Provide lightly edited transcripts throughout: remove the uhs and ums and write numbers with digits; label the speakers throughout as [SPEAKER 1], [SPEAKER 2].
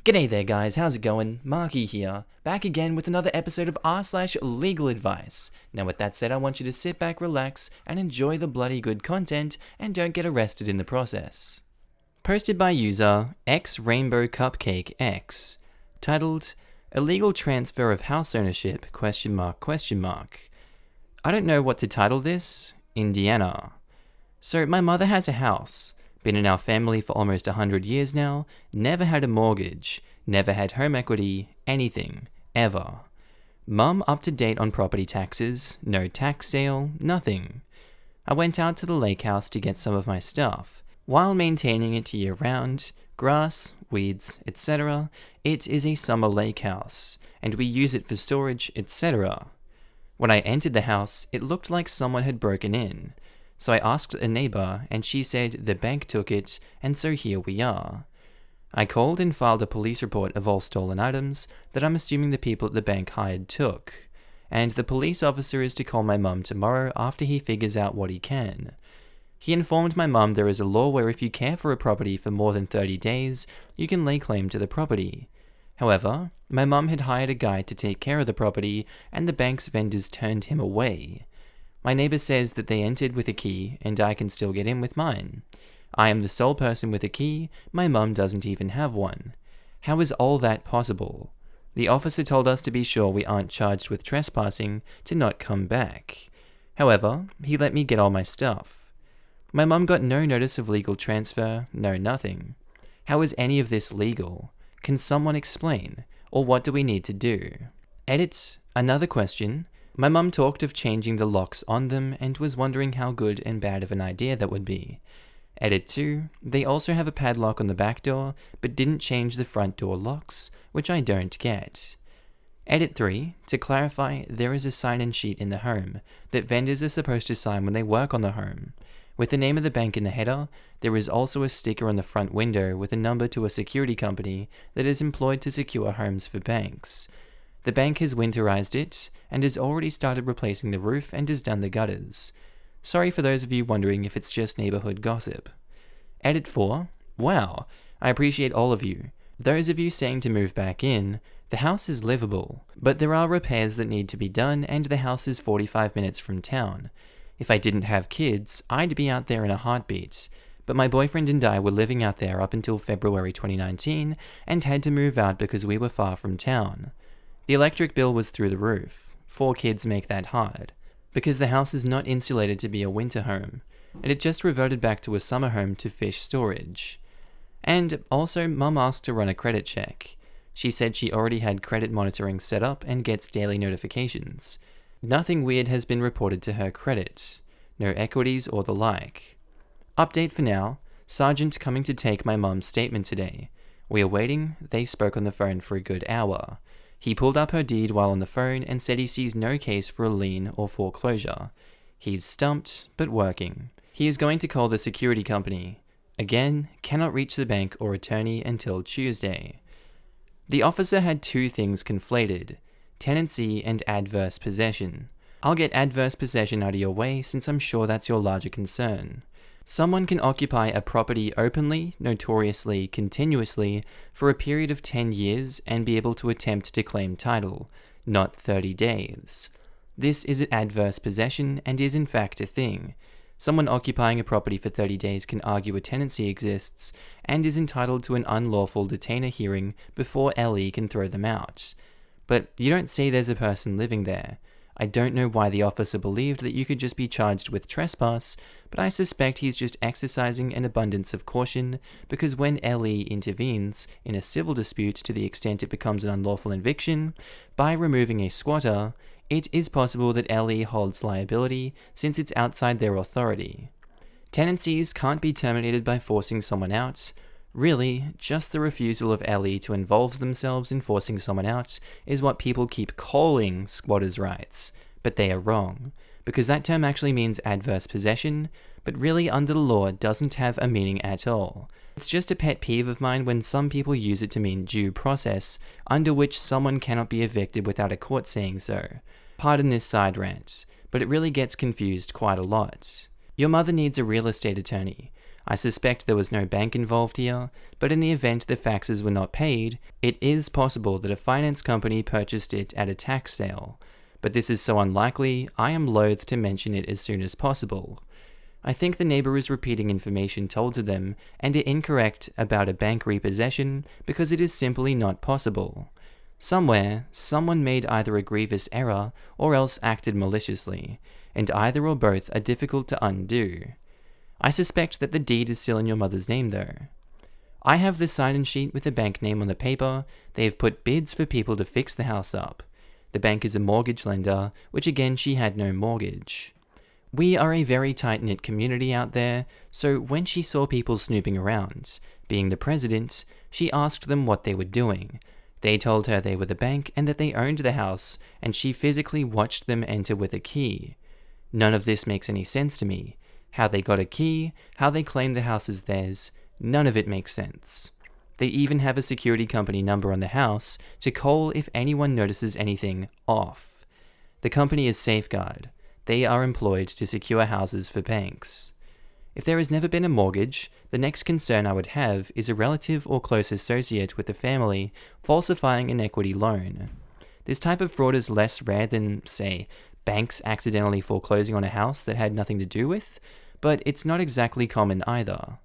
[SPEAKER 1] G'day there guys, how's it going? Markee here, back again with another episode of r/LegalAdvice. Now with that said, I want you to sit back, relax, and enjoy the bloody good content, and don't get arrested in the process. Posted by user XRainbowCupcakeX, titled, Illegal Transfer of House Ownership, ? I don't know what to title this. Indiana. So my mother has a house. Been in our family for almost 100 years now, never had a mortgage, never had home equity, anything, ever. Mum up to date on property taxes, no tax sale, nothing. I went out to the lake house to get some of my stuff. While maintaining it year round, grass, weeds, etc., it is a summer lake house, and we use it for storage, etc. When I entered the house, it looked like someone had broken in. So I asked a neighbor, and she said the bank took it, and so here we are. I called and filed a police report of all stolen items that I'm assuming the people at the bank hired took, and the police officer is to call my mum tomorrow after he figures out what he can. He informed my mum there is a law where if you care for a property for more than 30 days, you can lay claim to the property. However, my mum had hired a guy to take care of the property, and the bank's vendors turned him away. My neighbor says that they entered with a key and I can still get in with mine. I am the sole person with a key, my mum doesn't even have one. How is all that possible? The officer told us to be sure we aren't charged with trespassing to not come back. However, he let me get all my stuff. My mum got no notice of legal transfer, no nothing. How is any of this legal? Can someone explain? Or what do we need to do? Edit. Another question. My mum talked of changing the locks on them and was wondering how good and bad of an idea that would be. Edit 2, they also have a padlock on the back door, but didn't change the front door locks, which I don't get. Edit 3, to clarify, there is a sign-in sheet in the home that vendors are supposed to sign when they work on the home. With the name of the bank in the header, there is also a sticker on the front window with a number to a security company that is employed to secure homes for banks. The bank has winterized it, and has already started replacing the roof and has done the gutters. Sorry for those of you wondering if it's just neighborhood gossip. Edit 4. Wow, I appreciate all of you. Those of you saying to move back in, the house is livable, but there are repairs that need to be done and the house is 45 minutes from town. If I didn't have kids, I'd be out there in a heartbeat. But my boyfriend and I were living out there up until February 2019 and had to move out because we were far from town. The electric bill was through the roof. 4 kids make that hard. Because the house is not insulated to be a winter home, and it just reverted back to a summer home to fish storage. And also, Mum asked to run a credit check. She said she already had credit monitoring set up and gets daily notifications. Nothing weird has been reported to her credit. No equities or the like. Update for now, Sergeant coming to take my mum's statement today. We are waiting, they spoke on the phone for a good hour. He pulled up her deed while on the phone and said he sees no case for a lien or foreclosure. He's stumped, but working. He is going to call the security company. Again, cannot reach the bank or attorney until Tuesday. The officer had 2 things conflated, tenancy and adverse possession. I'll get adverse possession out of your way since I'm sure that's your larger concern. Someone can occupy a property openly, notoriously, continuously, for a period of 10 years and be able to attempt to claim title, not 30 days. This is an adverse possession and is in fact a thing. Someone occupying a property for 30 days can argue a tenancy exists and is entitled to an unlawful detainer hearing before LE can throw them out. But you don't say there's a person living there. I don't know why the officer believed that you could just be charged with trespass, but I suspect he's just exercising an abundance of caution because when LE intervenes in a civil dispute to the extent it becomes an unlawful eviction, by removing a squatter, it is possible that LE holds liability since it's outside their authority. Tenancies can't be terminated by forcing someone out. Really, just the refusal of LE to involve themselves in forcing someone out is what people keep calling squatters' rights, but they are wrong, because that term actually means adverse possession, but really under the law doesn't have a meaning at all. It's just a pet peeve of mine when some people use it to mean due process, under which someone cannot be evicted without a court saying so. Pardon this side rant, but it really gets confused quite a lot. Your mother needs a real estate attorney. I suspect there was no bank involved here, but in the event the faxes were not paid, it is possible that a finance company purchased it at a tax sale. But this is so unlikely, I am loath to mention it as soon as possible. I think the neighbor is repeating information told to them and are incorrect about a bank repossession because it is simply not possible. Somewhere, someone made either a grievous error or else acted maliciously, and either or both are difficult to undo. I suspect that the deed is still in your mother's name though. I have the sign-in sheet with the bank name on the paper. They have put bids for people to fix the house up. The bank is a mortgage lender, which again she had no mortgage. We are a very tight-knit community out there, so when she saw people snooping around, being the president, she asked them what they were doing. They told her they were the bank and that they owned the house, and she physically watched them enter with a key. None of this makes any sense to me. How they got a key, how they claim the house is theirs, none of it makes sense. They even have a security company number on the house to call if anyone notices anything off. The company is Safeguard. They are employed to secure houses for banks. If there has never been a mortgage, the next concern I would have is a relative or close associate with the family falsifying an equity loan. This type of fraud is less rare than, say, banks accidentally foreclosing on a house that had nothing to do with, but it's not exactly common either.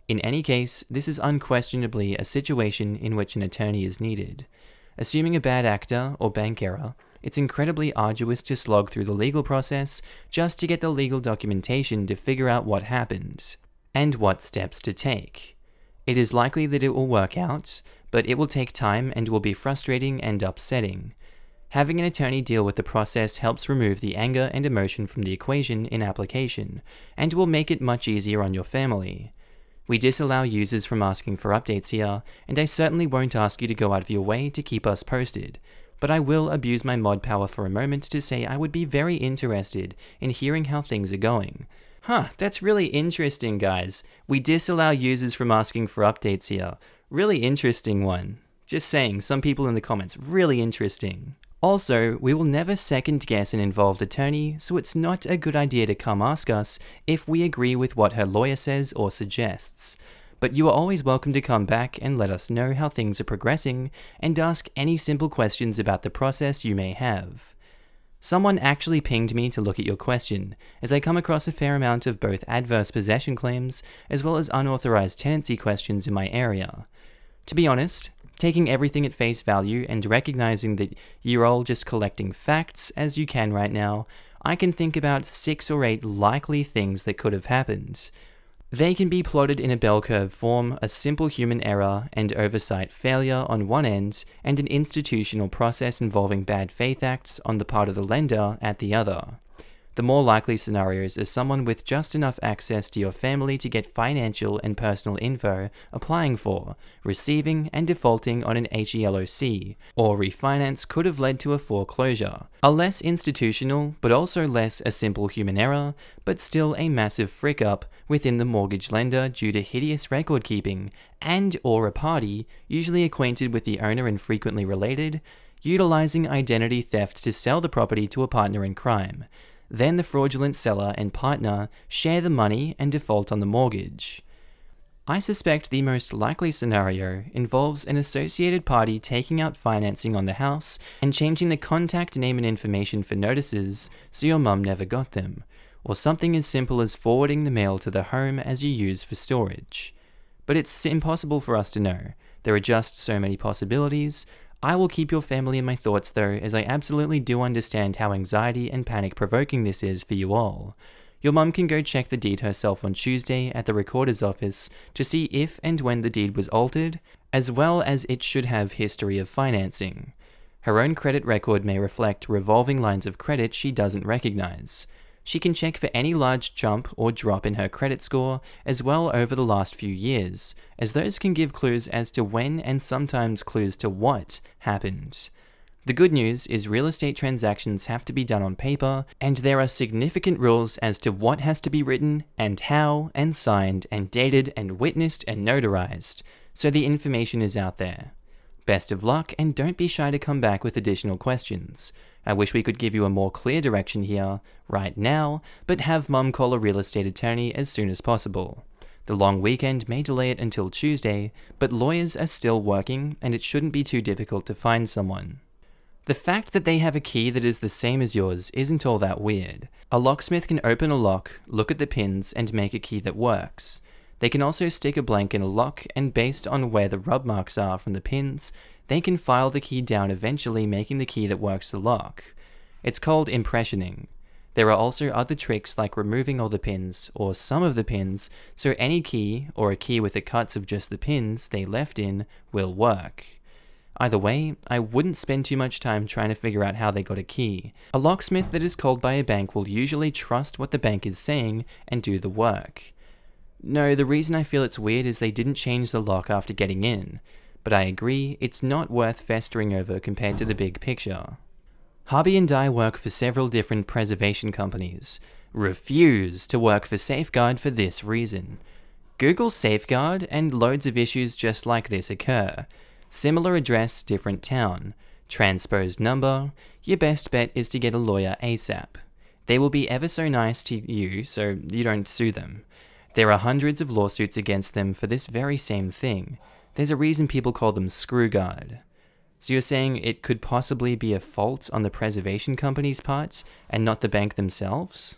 [SPEAKER 1] In any case, this is unquestionably a situation in which an attorney is needed. Assuming a bad actor or bank error, it's incredibly arduous to slog through the legal process just to get the legal documentation to figure out what happened and what steps to take. It is likely that it will work out, but it will take time and will be frustrating and upsetting. Having an attorney deal with the process helps remove the anger and emotion from the equation in application, and will make it much easier on your family. We disallow users from asking for updates here, and I certainly won't ask you to go out of your way to keep us posted, but I will abuse my mod power for a moment to say I would be very interested in hearing how things are going. That's really interesting, guys. We disallow users from asking for updates here. Really interesting one. Just saying, some people in the comments, really interesting. Also, we will never second guess an involved attorney, so it's not a good idea to come ask us if we agree with what her lawyer says or suggests. But you are always welcome to come back and let us know how things are progressing and ask any simple questions about the process you may have. Someone actually pinged me to look at your question, as I come across a fair amount of both adverse possession claims as well as unauthorized tenancy questions in my area. To be honest, taking everything at face value and recognizing that you're all just collecting facts as you can right now, I can think about 6 or 8 likely things that could have happened. They can be plotted in a bell curve form: a simple human error and oversight failure on one end, and an institutional process involving bad faith acts on the part of the lender at the other. The more likely scenarios are someone with just enough access to your family to get financial and personal info applying for, receiving, and defaulting on an HELOC, or refinance could have led to a foreclosure. A less institutional, but also less a simple human error, but still a massive frick-up within the mortgage lender due to hideous record keeping, and or a party, usually acquainted with the owner and frequently related, utilizing identity theft to sell the property to a partner in crime. Then the fraudulent seller and partner share the money and default on the mortgage. I suspect the most likely scenario involves an associated party taking out financing on the house and changing the contact name and information for notices so your mum never got them, or something as simple as forwarding the mail to the home as you use for storage. But it's impossible for us to know. There are just so many possibilities. I will keep your family in my thoughts though, as I absolutely do understand how anxiety and panic provoking this is for you all. Your mum can go check the deed herself on Tuesday at the recorder's office to see if and when the deed was altered, as well as it should have history of financing. Her own credit record may reflect revolving lines of credit she doesn't recognize. She can check for any large jump or drop in her credit score as well over the last few years, as those can give clues as to when and sometimes clues to what happened. The good news is real estate transactions have to be done on paper, and there are significant rules as to what has to be written and how and signed and dated and witnessed and notarized, so the information is out there. Best of luck, and don't be shy to come back with additional questions. I wish we could give you a more clear direction here, right now, but have mum call a real estate attorney as soon as possible. The The long weekend may delay it until Tuesday, but lawyers are still working and it shouldn't be too difficult to find someone. The fact that they have a key that is the same as yours isn't all that weird. A locksmith can open a lock, look at the pins, and make a key that works. They can also stick a blank in a lock, and based on where the rub marks are from the pins, they can file the key down, eventually making the key that works the lock. It's called impressioning. There are also other tricks like removing all the pins, or some of the pins, so any key, or a key with the cuts of just the pins they left in, will work. Either way, I wouldn't spend too much time trying to figure out how they got a key. A locksmith that is called by a bank will usually trust what the bank is saying and do the work. No, the reason I feel it's weird is they didn't change the lock after getting in, but I agree it's not worth festering over compared to the big picture. Hubby and I work for several different preservation companies. Refuse to work for Safeguard for this reason. Google Safeguard and loads of issues just like this occur. Similar address, different town. Transposed number. Your best bet is to get a lawyer ASAP. They will be ever so nice to you so you don't sue them. There are hundreds of lawsuits against them for this very same thing. There's a reason people call them screwguard. So you're saying it could possibly be a fault on the preservation company's part and not the bank themselves?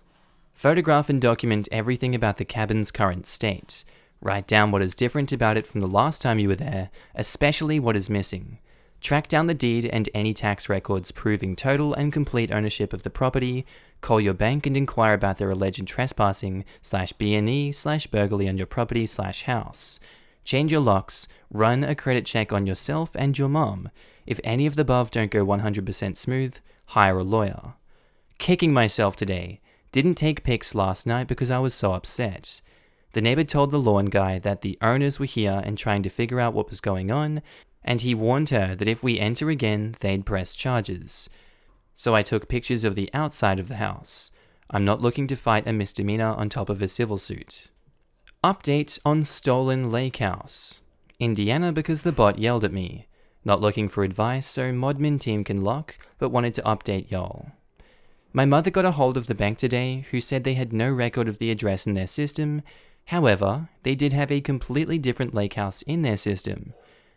[SPEAKER 1] Photograph and document everything about the cabin's current state. Write down what is different about it from the last time you were there, especially what is missing. Track down the deed and any tax records proving total and complete ownership of the property. Call your bank and inquire about their alleged trespassing/B&E/burglary on your property/house. Change your locks. Run a credit check on yourself and your mom. If any of the above don't go 100% smooth, hire a lawyer. Kicking myself today. Didn't take pics last night because I was so upset. The neighbor told the lawn guy that the owners were here and trying to figure out what was going on, and he warned her that if we enter again, they'd press charges. So I took pictures of the outside of the house. I'm not looking to fight a misdemeanor on top of a civil suit. Update on stolen lake house. Indiana because the bot yelled at me. Not looking for advice so Modmin team can lock, but wanted to update y'all. My mother got a hold of the bank today who said they had no record of the address in their system. However, they did have a completely different lake house in their system.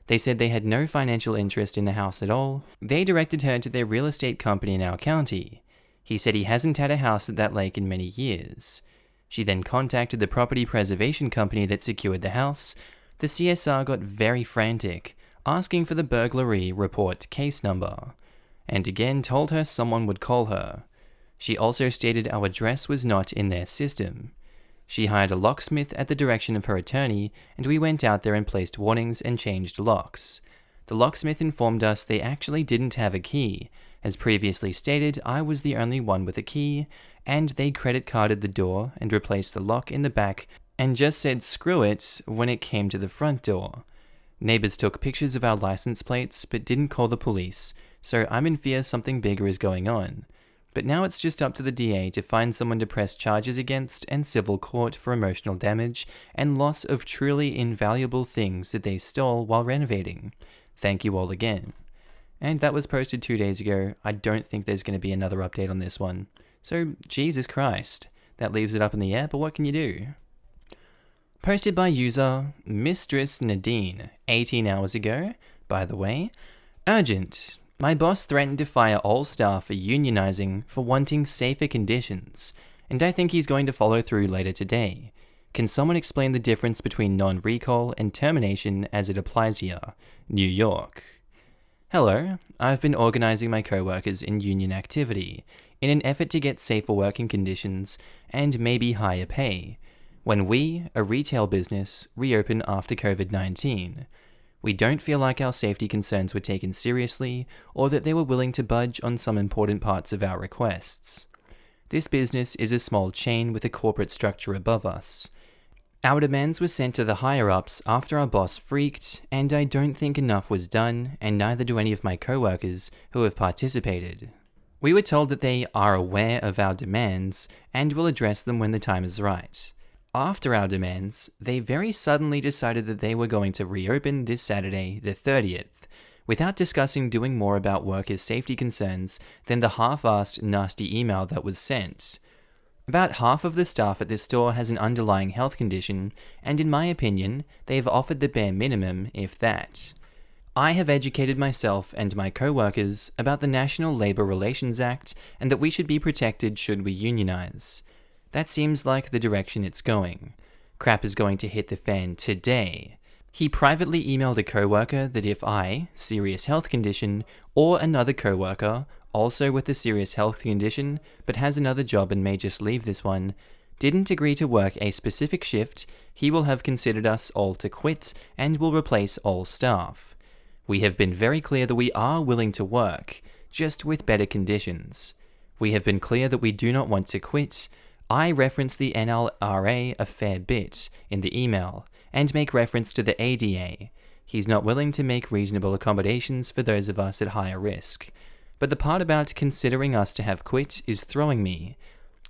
[SPEAKER 1] They said they had no financial interest in the house at all. They directed her to their real estate company in our county. He said he hasn't had a house at that lake in many years. She then contacted the property preservation company that secured the house. The CSR got very frantic, asking for the burglary report case number, and again told her someone would call her. She also stated our address was not in their system. She hired a locksmith at the direction of her attorney, and we went out there and placed warnings and changed locks. The locksmith informed us they actually didn't have a key. As previously stated, I was the only one with a key, and they credit carded the door and replaced the lock in the back and just said screw it when it came to the front door. Neighbors took pictures of our license plates but didn't call the police, so I'm in fear something bigger is going on. But now it's just up to the DA to find someone to press charges against and civil court for emotional damage and loss of truly invaluable things that they stole while renovating. Thank you all again. And that was posted 2 days ago. I don't think there's going to be another update on this one. So, Jesus Christ. That leaves it up in the air, but what can you do? Posted by user Mistress Nadine 18 hours ago, by the way. Urgent. My boss threatened to fire all staff for unionizing for wanting safer conditions, and I think he's going to follow through later today. Can someone explain the difference between non-recall and termination as it applies here? New York. Hello, I've been organizing my co-workers in union activity in an effort to get safer working conditions and maybe higher pay when we, a retail business, reopen after COVID-19. We don't feel like our safety concerns were taken seriously or that they were willing to budge on some important parts of our requests. This business is a small chain with a corporate structure above us. Our demands were sent to the higher-ups after our boss freaked, and I don't think enough was done, and neither do any of my co-workers who have participated. We were told that they are aware of our demands and will address them when the time is right. After our demands, they very suddenly decided that they were going to reopen this Saturday, the 30th, without discussing doing more about workers' safety concerns than the half-assed nasty email that was sent. About half of the staff at this store has an underlying health condition, and in my opinion, they have offered the bare minimum, if that. I have educated myself and my co-workers about the National Labor Relations Act and that we should be protected should we unionize. That seems like the direction it's going. Crap is going to hit the fan today. He privately emailed a co-worker that if I, serious health condition, or another co-worker, also with a serious health condition, but has another job and may just leave this one, didn't agree to work a specific shift, he will have considered us all to quit and will replace all staff. We have been very clear that we are willing to work, just with better conditions. We have been clear that we do not want to quit. I reference the NLRA a fair bit in the email, and make reference to the ADA. He's not willing to make reasonable accommodations for those of us at higher risk. But the part about considering us to have quit is throwing me.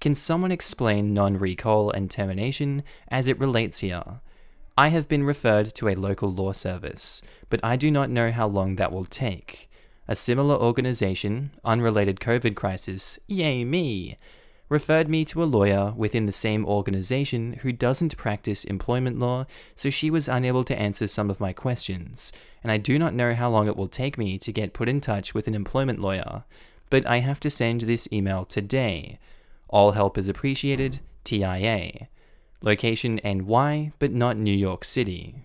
[SPEAKER 1] Can someone explain non-recall and termination as it relates here? I have been referred to a local law service, but I do not know how long that will take. A similar organization, unrelated COVID crisis, yay me, referred me to a lawyer within the same organization who doesn't practice employment law, so she was unable to answer some of my questions, and I do not know how long it will take me to get put in touch with an employment lawyer, but I have to send this email today. All help is appreciated, TIA. Location NY, but not New York City.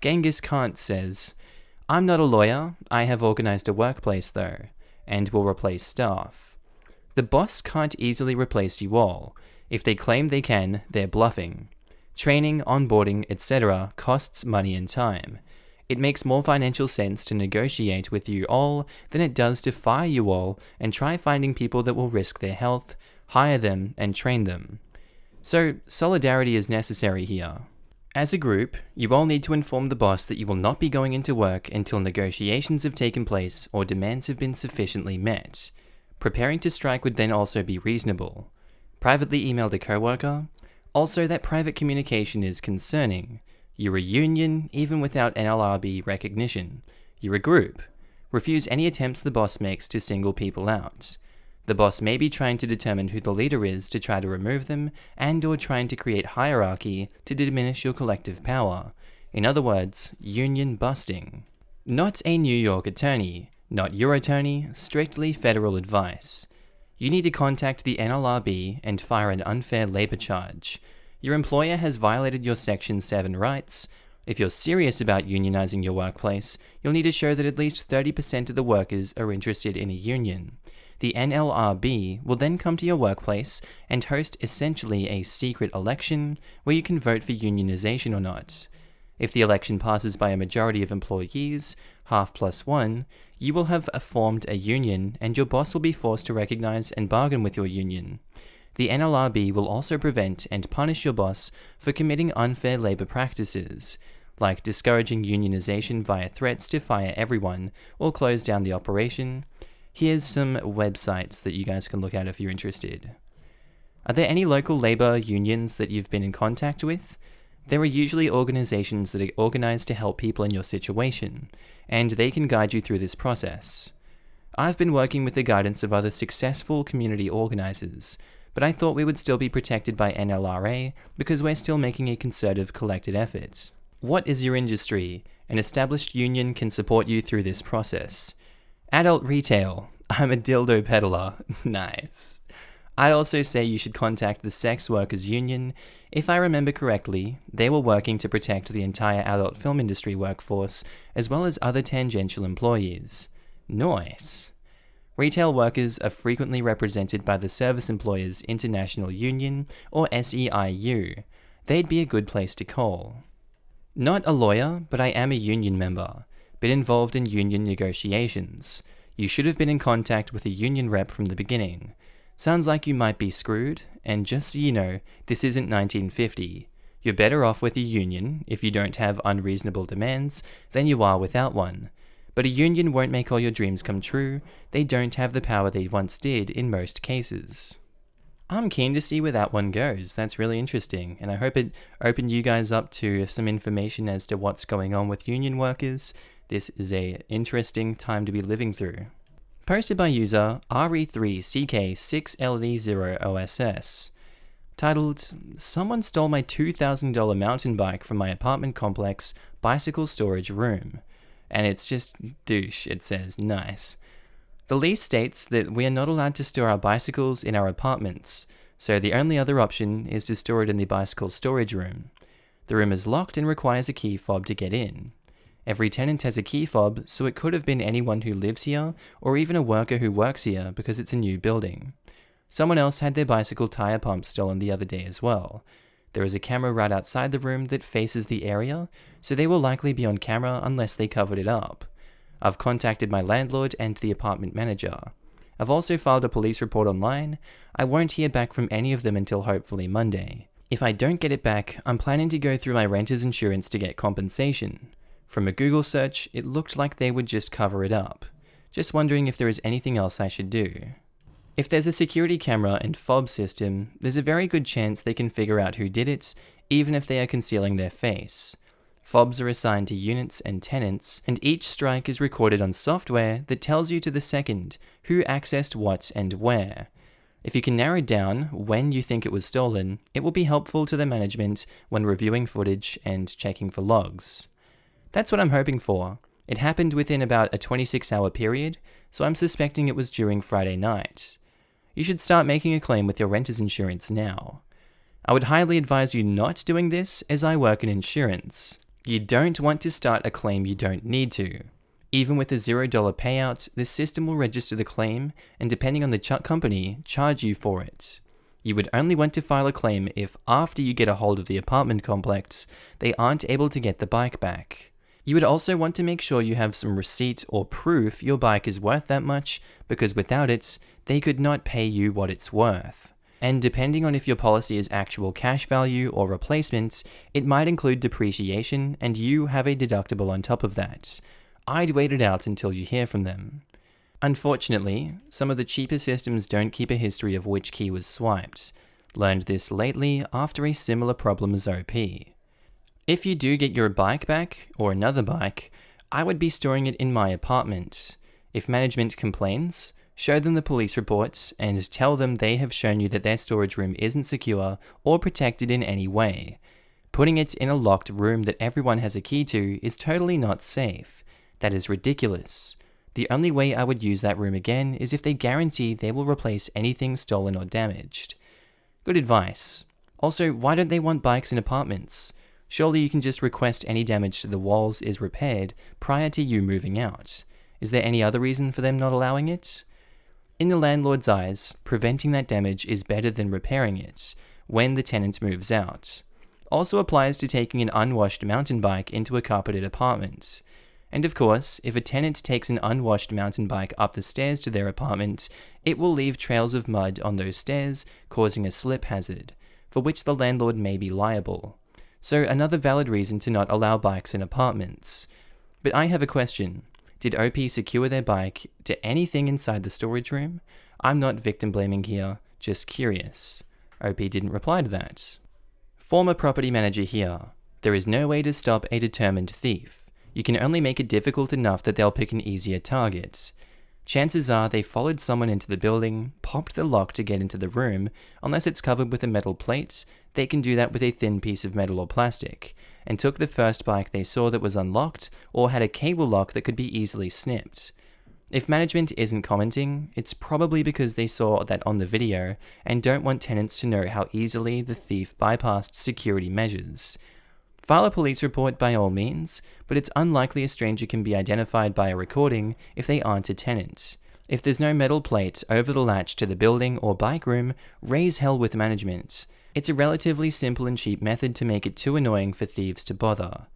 [SPEAKER 1] Genghis Kant says, I'm not a lawyer, I have organized a workplace though, and will replace staff. The boss can't easily replace you all. If they claim they can, they're bluffing. Training, onboarding, etc. costs money and time. It makes more financial sense to negotiate with you all than it does to fire you all and try finding people that will risk their health, hire them, and train them. So, solidarity is necessary here. As a group, you all need to inform the boss that you will not be going into work until negotiations have taken place or demands have been sufficiently met. Preparing to strike would then also be reasonable. Privately emailed a co-worker. Also, that private communication is concerning. You're a union, even without NLRB recognition. You're a group. Refuse any attempts the boss makes to single people out. The boss may be trying to determine who the leader is to try to remove them, and/or trying to create hierarchy to diminish your collective power. In other words, union busting. Not a New York attorney, not your attorney, strictly federal advice. You need to contact the NLRB and file an unfair labor charge. Your employer has violated your Section 7 rights. If you're serious about unionizing your workplace, you'll need to show that at least 30% of the workers are interested in a union. The NLRB will then come to your workplace and host essentially a secret election where you can vote for unionization or not. If the election passes by a majority of employees, half plus one, you will have formed a union and your boss will be forced to recognize and bargain with your union. The NLRB will also prevent and punish your boss for committing unfair labor practices, like discouraging unionization via threats to fire everyone or close down the operation. Here's some websites that you guys can look at if you're interested. Are there any local labor unions that you've been in contact with? There are usually organizations that are organized to help people in your situation, and they can guide you through this process. I've been working with the guidance of other successful community organizers, but I thought we would still be protected by NLRA because we're still making a concerted collected effort. What is your industry? An established union can support you through this process. Adult retail. I'm a dildo peddler. Nice. I'd also say you should contact the Sex Workers Union. If I remember correctly, they were working to protect the entire adult film industry workforce, as well as other tangential employees. Nice. Retail workers are frequently represented by the Service Employers International Union, or SEIU. They'd be a good place to call. Not a lawyer, but I am a union member. Been involved in union negotiations. You should have been in contact with a union rep from the beginning. Sounds like you might be screwed, and just so you know, this isn't 1950. You're better off with a union, if you don't have unreasonable demands, than you are without one. But a union won't make all your dreams come true. They don't have the power they once did in most cases. I'm keen to see where that one goes. That's really interesting, and I hope it opened you guys up to some information as to what's going on with union workers. This is an interesting time to be living through. Posted by user RE3CK6LE0OSS. titled, "Someone Stole My $2,000 Mountain Bike from My Apartment Complex Bicycle Storage Room." And it's just douche, it says. Nice. The lease states that we are not allowed to store our bicycles in our apartments, so the only other option is to store it in the bicycle storage room. The room is locked and requires a key fob to get in. Every tenant has a key fob, so it could have been anyone who lives here, or even a worker who works here because it's a new building. Someone else had their bicycle tire pump stolen the other day as well. There is a camera right outside the room that faces the area, so they will likely be on camera unless they covered it up. I've contacted my landlord and the apartment manager. I've also filed a police report online. I won't hear back from any of them until hopefully Monday. If I don't get it back, I'm planning to go through my renter's insurance to get compensation. From a Google search, it looked like they would just cover it up. Just wondering if there is anything else I should do. If there's a security camera and fob system, there's a very good chance they can figure out who did it, even if they are concealing their face. Fobs are assigned to units and tenants, and each strike is recorded on software that tells you to the second who accessed what and where. If you can narrow down when you think it was stolen, it will be helpful to the management when reviewing footage and checking for logs. That's what I'm hoping for. It happened within about a 26-hour period, so I'm suspecting it was during Friday night. You should start making a claim with your renter's insurance now. I would highly advise you not doing this, as I work in insurance. You don't want to start a claim you don't need to. Even with a $0 payout, the system will register the claim and, depending on the company, charge you for it. You would only want to file a claim if, after you get a hold of the apartment complex, they aren't able to get the bike back. You would also want to make sure you have some receipt or proof your bike is worth that much, because without it, they could not pay you what it's worth. And depending on if your policy is actual cash value or replacement, it might include depreciation, and you have a deductible on top of that. I'd wait it out until you hear from them. Unfortunately, some of the cheaper systems don't keep a history of which key was swiped. Learned this lately after a similar problem as OP. If you do get your bike back, or another bike, I would be storing it in my apartment. If management complains, show them the police reports and tell them they have shown you that their storage room isn't secure or protected in any way. Putting it in a locked room that everyone has a key to is totally not safe. That is ridiculous. The only way I would use that room again is if they guarantee they will replace anything stolen or damaged. Good advice. Also, why don't they want bikes in apartments? Surely you can just request any damage to the walls is repaired prior to you moving out. Is there any other reason for them not allowing it? In the landlord's eyes, preventing that damage is better than repairing it when the tenant moves out. Also applies to taking an unwashed mountain bike into a carpeted apartment. And of course, if a tenant takes an unwashed mountain bike up the stairs to their apartment, it will leave trails of mud on those stairs, causing a slip hazard, for which the landlord may be liable. So another valid reason to not allow bikes in apartments. But I have a question. Did OP secure their bike to anything inside the storage room? I'm not victim blaming here, just curious. OP didn't reply to that. Former property manager here. There is no way to stop a determined thief. You can only make it difficult enough that they'll pick an easier target. Chances are they followed someone into the building, popped the lock to get into the room. Unless it's covered with a metal plate, they can do that with a thin piece of metal or plastic, and took the first bike they saw that was unlocked or had a cable lock that could be easily snipped. If management isn't commenting, it's probably because they saw that on the video and don't want tenants to know how easily the thief bypassed security measures. File a police report by all means, but it's unlikely a stranger can be identified by a recording if they aren't a tenant. If there's no metal plate over the latch to the building or bike room, raise hell with management. It's a relatively simple and cheap method to make it too annoying for thieves to bother.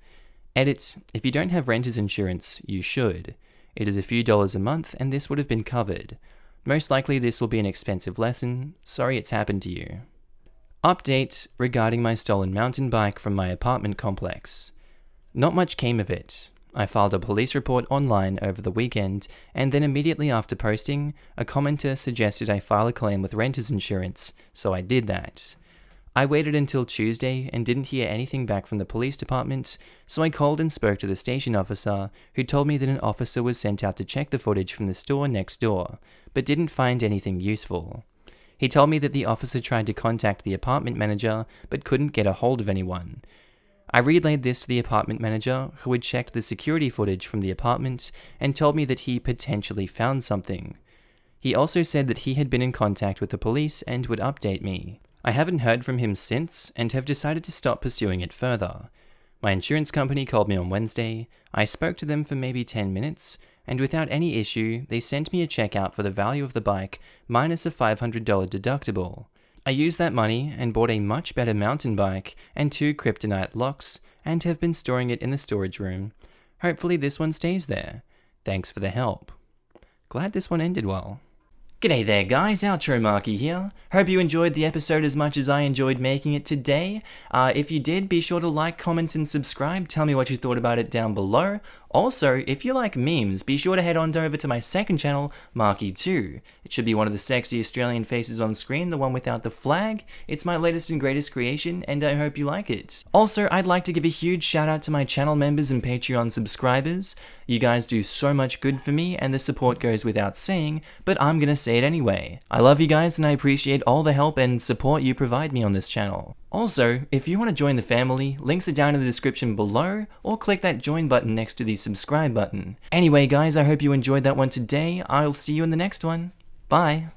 [SPEAKER 1] Edit: if you don't have renter's insurance, you should. It is a few dollars a month and this would have been covered. Most likely this will be an expensive lesson. Sorry it's happened to you. Update regarding my stolen mountain bike from my apartment complex. Not much came of it. I filed a police report online over the weekend, and then immediately after posting, a commenter suggested I file a claim with renter's insurance, so I did that. I waited until Tuesday and didn't hear anything back from the police department, so I called and spoke to the station officer, who told me that an officer was sent out to check the footage from the store next door, but didn't find anything useful. He told me that the officer tried to contact the apartment manager but couldn't get a hold of anyone. I relayed this to the apartment manager, who had checked the security footage from the apartment and told me that he potentially found something. He also said that he had been in contact with the police and would update me. I haven't heard from him since and have decided to stop pursuing it further. My insurance company called me on Wednesday. I spoke to them for maybe 10 minutes, and without any issue, they sent me a check out for the value of the bike minus a $500 deductible. I used that money and bought a much better mountain bike and 2 kryptonite locks and have been storing it in the storage room. Hopefully this one stays there. Thanks for the help. Glad this one ended well. G'day there guys, Outro Markee here. Hope you enjoyed the episode as much as I enjoyed making it today. If you did, be sure to like, comment and subscribe. Tell me what you thought about it down below. Also, if you like memes, be sure to head on over to my second channel, Markee 2. It should be one of the sexy Australian faces on screen, the one without the flag. It's my latest and greatest creation, and I hope you like it. Also, I'd like to give a huge shout out to my channel members and Patreon subscribers. You guys do so much good for me, and the support goes without saying, but I'm gonna say it anyway. I love you guys, and I appreciate all the help and support you provide me on this channel. Also, if you want to join the family, links are down in the description below, or click that join button next to the subscribe button. Anyway guys, I hope you enjoyed that one today. I'll see you in the next one. Bye!